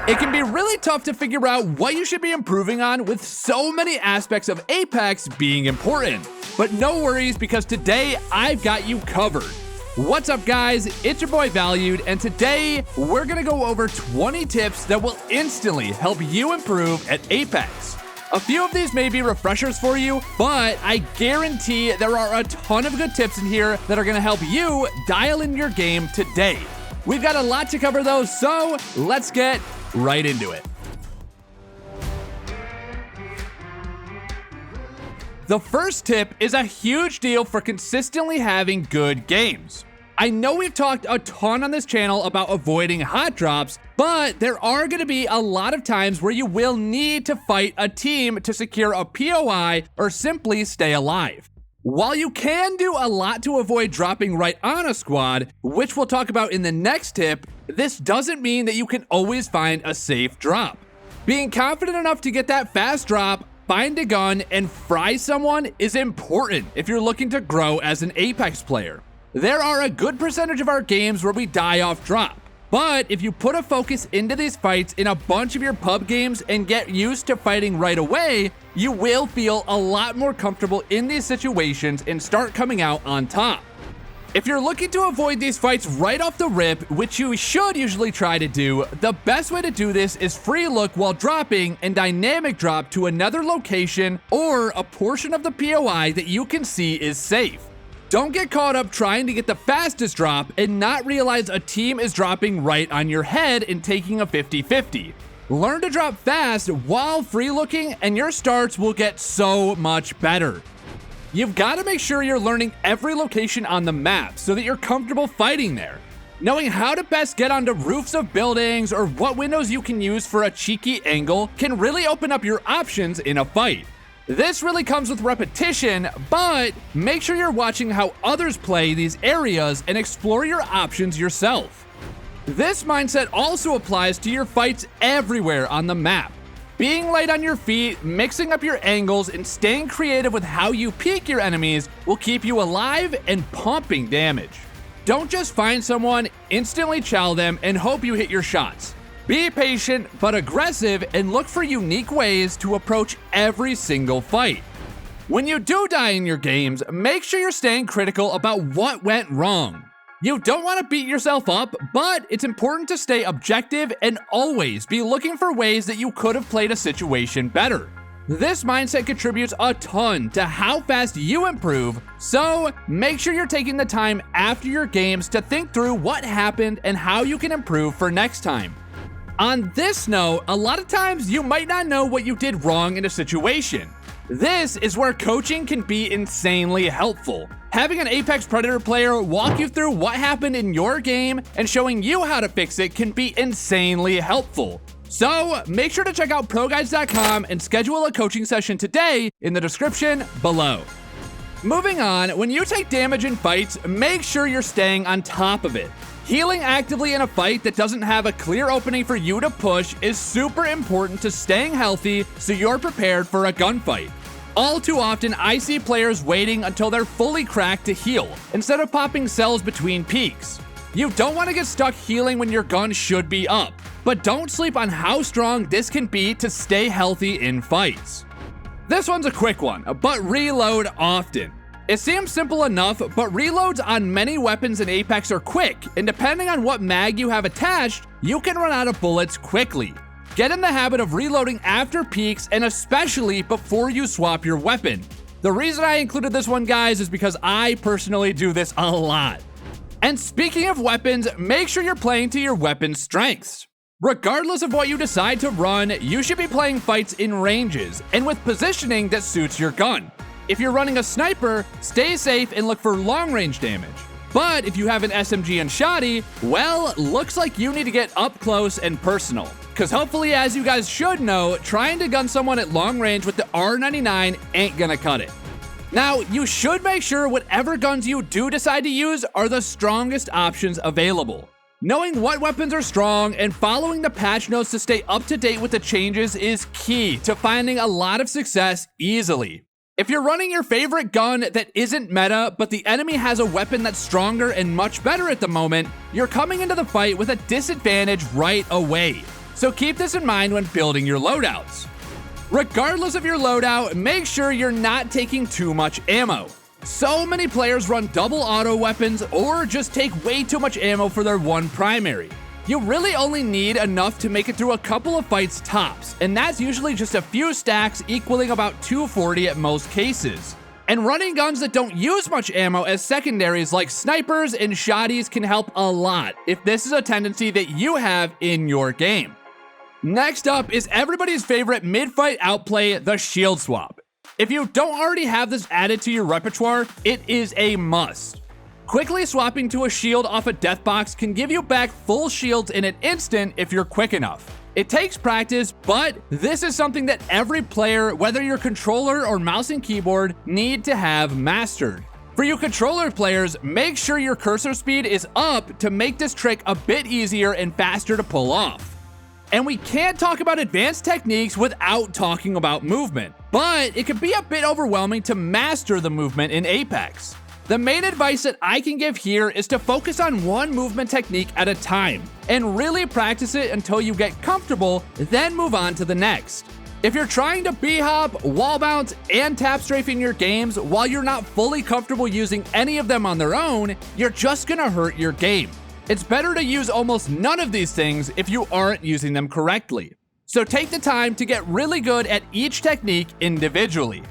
It can be really tough to figure out what you should be improving on with so many aspects of Apex being important. But no worries, because today I've got you covered. What's up guys, it's your boy Valued, and today we're gonna go over 20 tips that will instantly help you improve at Apex. A few of these may be refreshers for you, but I guarantee there are a ton of good tips in here that are gonna help you dial in your game today. We've got a lot to cover though, so let's get right into it. The first tip is a huge deal for consistently having good games. I know we've talked a ton on this channel about avoiding hot drops, but there are going to be a lot of times where you will need to fight a team to secure a POI or simply stay alive. While you can do a lot to avoid dropping right on a squad, which we'll talk about in the next tip, this doesn't mean that you can always find a safe drop. Being confident enough to get that fast drop, find a gun, and fry someone is important if you're looking to grow as an Apex player. There are a good percentage of our games where we die off drop, but if you put a focus into these fights in a bunch of your pub games and get used to fighting right away, you will feel a lot more comfortable in these situations and start coming out on top. If you're looking to avoid these fights right off the rip, which you should usually try to do, the best way to do this is free look while dropping and dynamic drop to another location or a portion of the POI that you can see is safe. Don't get caught up trying to get the fastest drop and not realize a team is dropping right on your head and taking a 50-50. Learn to drop fast while free looking and your starts will get so much better. You've got to make sure you're learning every location on the map so that you're comfortable fighting there. Knowing how to best get onto roofs of buildings or what windows you can use for a cheeky angle can really open up your options in a fight. This really comes with repetition, but make sure you're watching how others play these areas and explore your options yourself. This mindset also applies to your fights everywhere on the map. Being light on your feet, mixing up your angles, and staying creative with how you peek your enemies will keep you alive and pumping damage. Don't just find someone, instantly chow them, and hope you hit your shots. Be patient but aggressive and look for unique ways to approach every single fight. When you do die in your games, make sure you're staying critical about what went wrong. You don't want to beat yourself up, but it's important to stay objective and always be looking for ways that you could have played a situation better. This mindset contributes a ton to how fast you improve, so make sure you're taking the time after your games to think through what happened and how you can improve for next time. On this note, a lot of times you might not know what you did wrong in a situation. This is where coaching can be insanely helpful. Having an Apex Predator player walk you through what happened in your game and showing you how to fix it can be insanely helpful. So make sure to check out ProGuides.com and schedule a coaching session today in the description below. Moving on, when you take damage in fights, make sure you're staying on top of it. Healing actively in a fight that doesn't have a clear opening for you to push is super important to staying healthy so you're prepared for a gunfight. All too often, I see players waiting until they're fully cracked to heal, instead of popping cells between peaks. You don't want to get stuck healing when your gun should be up, but don't sleep on how strong this can be to stay healthy in fights. This one's a quick one, but reload often. It seems simple enough, but reloads on many weapons in Apex are quick, and depending on what mag you have attached, you can run out of bullets quickly. Get in the habit of reloading after peaks and especially before you swap your weapon. The reason I included this one, guys, is because I personally do this a lot. And speaking of weapons, make sure you're playing to your weapon's strengths. Regardless of what you decide to run, you should be playing fights in ranges and with positioning that suits your gun. If you're running a sniper, stay safe and look for long-range damage. But if you have an SMG and shotty, well, looks like you need to get up close and personal. Cause hopefully, as you guys should know, trying to gun someone at long range with the R99 ain't gonna cut it. Now, you should make sure whatever guns you do decide to use are the strongest options available. Knowing what weapons are strong and following the patch notes to stay up to date with the changes is key to finding a lot of success easily. If you're running your favorite gun that isn't meta, but the enemy has a weapon that's stronger and much better at the moment, you're coming into the fight with a disadvantage right away. so keep this in mind when building your loadouts. Regardless of your loadout, make sure you're not taking too much ammo. So many players run double auto weapons or just take way too much ammo for their one primary. You really only need enough to make it through a couple of fights tops, and that's usually just a few stacks equaling about 240 at most cases. And running guns that don't use much ammo as secondaries like snipers and shotties can help a lot if this is a tendency that you have in your game. Next up is everybody's favorite mid-fight outplay, the shield swap. If you don't already have this added to your repertoire, it is a must. Quickly swapping to a shield off a death box can give you back full shields in an instant if you're quick enough. It takes practice, but this is something that every player, whether you're controller or mouse and keyboard, need to have mastered. For you controller players, make sure your cursor speed is up to make this trick a bit easier and faster to pull off. And we can't talk about advanced techniques without talking about movement, but it can be a bit overwhelming to master the movement in Apex. The main advice that I can give here is to focus on one movement technique at a time and really practice it until you get comfortable, then move on to the next. If you're trying to b-hop, wall bounce, and tap strafe in your games while you're not fully comfortable using any of them on their own, you're just gonna hurt your game. It's better to use almost none of these things if you aren't using them correctly. So take the time to get really good at each technique individually.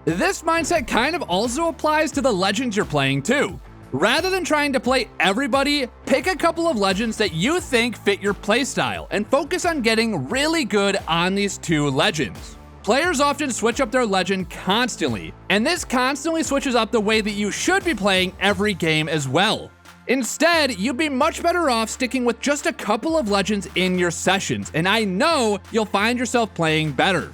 This mindset kind of also applies to the legends you're playing too. Rather than trying to play everybody, pick a couple of legends that you think fit your playstyle and focus on getting really good on these two legends. Players often switch up their legend constantly, and this constantly switches up the way that you should be playing every game as well. Instead, you'd be much better off sticking with just a couple of legends in your sessions, and I know you'll find yourself playing better.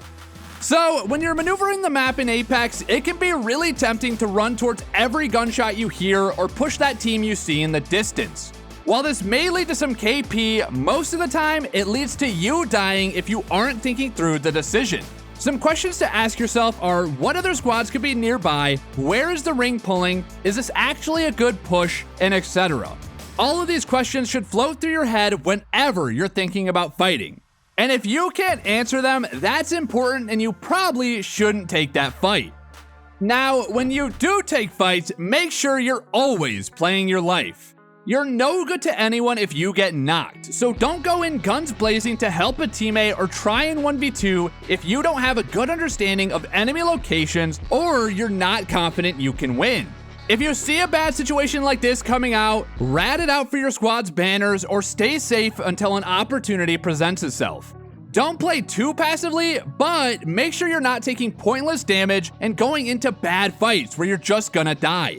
So, when you're maneuvering the map in Apex, it can be really tempting to run towards every gunshot you hear or push that team you see in the distance. While this may lead to some KP, most of the time, it leads to you dying if you aren't thinking through the decision. Some questions to ask yourself are, what other squads could be nearby, where is the ring pulling, is this actually a good push, and etc. All of these questions should float through your head whenever you're thinking about fighting. And if you can't answer them, that's important and you probably shouldn't take that fight. Now, when you do take fights, make sure you're always playing your life. You're no good to anyone if you get knocked, so don't go in guns blazing to help a teammate or try in 1v2 if you don't have a good understanding of enemy locations or you're not confident you can win. If you see a bad situation like this coming out, rat it out for your squad's banners or stay safe until an opportunity presents itself. Don't play too passively, but make sure you're not taking pointless damage and going into bad fights where you're just gonna die.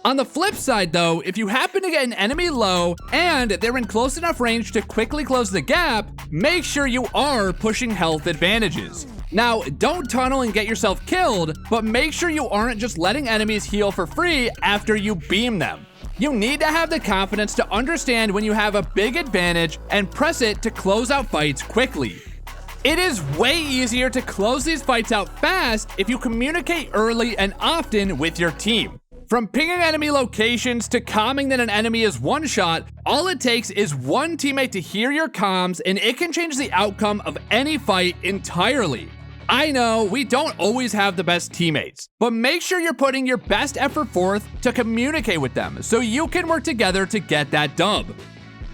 On the flip side though, if you happen to get an enemy low and they're in close enough range to quickly close the gap, make sure you are pushing health advantages. Now, don't tunnel and get yourself killed, but make sure you aren't just letting enemies heal for free after you beam them. You need to have the confidence to understand when you have a big advantage and press it to close out fights quickly. It is way easier to close these fights out fast if you communicate early and often with your team. From pinging enemy locations to calming that an enemy is one shot, all it takes is one teammate to hear your comms and it can change the outcome of any fight entirely. I know we don't always have the best teammates, but make sure you're putting your best effort forth to communicate with them so you can work together to get that dub.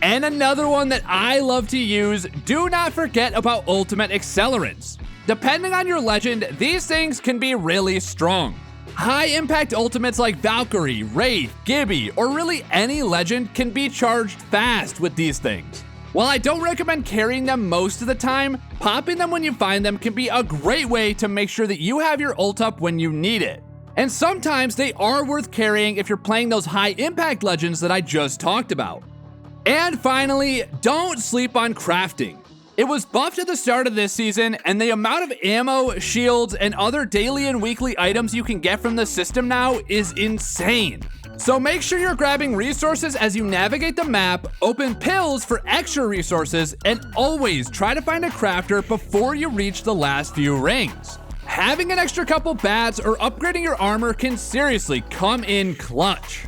And another one that I love to use, do not forget about ultimate accelerants. Depending on your legend, these things can be really strong. High impact ultimates like Valkyrie, Wraith, Gibby, or really any legend can be charged fast with these things. While I don't recommend carrying them most of the time, popping them when you find them can be a great way to make sure that you have your ult up when you need it. And sometimes they are worth carrying if you're playing those high impact legends that I just talked about. And finally, don't sleep on crafting. It was buffed at the start of this season, and the amount of ammo, shields, and other daily and weekly items you can get from the system now is insane. So make sure you're grabbing resources as you navigate the map, open pills for extra resources, and always try to find a crafter before you reach the last few rings. Having an extra couple bats or upgrading your armor can seriously come in clutch.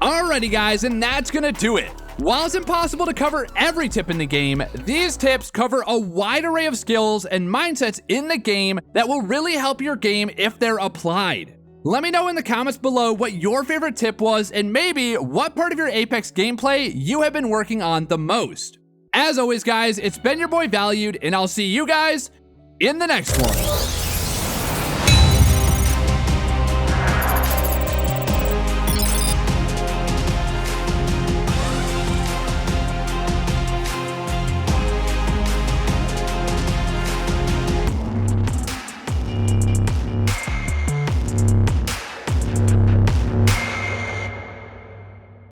Alrighty guys, and that's gonna do it. While it's impossible to cover every tip in the game, these tips cover a wide array of skills and mindsets in the game that will really help your game if they're applied. Let me know in the comments below what your favorite tip was and maybe what part of your Apex gameplay you have been working on the most. As always, guys, it's been your boy Valued, and I'll see you guys in the next one.